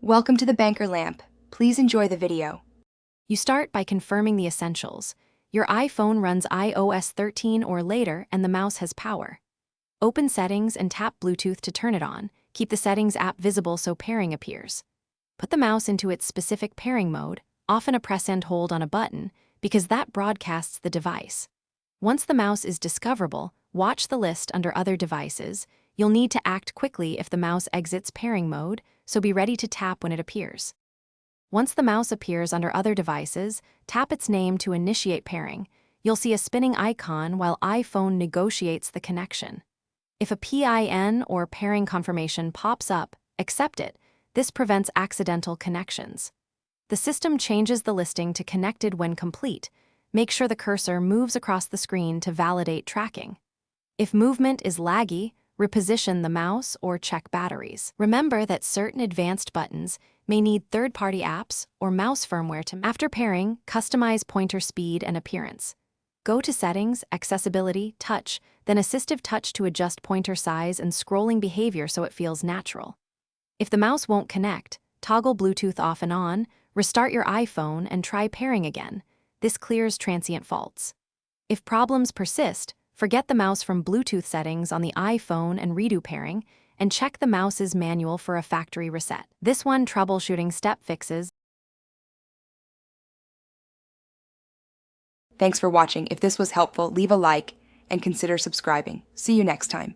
Welcome to the Banker Lamp. Please enjoy the video. You start by confirming the essentials. Your iPhone runs iOS 13 or later and the mouse has power. Open Settings and tap Bluetooth to turn it on. Keep the Settings app visible so pairing appears. Put the mouse into its specific pairing mode, often a press and hold on a button, because that broadcasts the device. Once the mouse is discoverable, watch the list under Other Devices. You'll need to act quickly if the mouse exits pairing mode, so be ready to tap when it appears. Once the mouse appears under Other Devices, tap its name to initiate pairing. You'll see a spinning icon while iPhone negotiates the connection. If a PIN or pairing confirmation pops up, accept it. This prevents accidental connections. The system changes the listing to connected when complete. Make sure the cursor moves across the screen to validate tracking. If movement is laggy, reposition the mouse or check batteries. Remember that certain advanced buttons may need third-party apps or mouse firmware to. After pairing, customize pointer speed and appearance. Go to Settings, Accessibility, Touch, then Assistive Touch to adjust pointer size and scrolling behavior so it feels natural. If the mouse won't connect, toggle Bluetooth off and on, restart your iPhone and try pairing again. This clears transient faults. If problems persist, forget the mouse from Bluetooth settings on the iPhone and redo pairing, and check the mouse's manual for a factory reset. This one troubleshooting step fixes. Thanks for watching. If this was helpful, leave a like and consider subscribing. See you next time.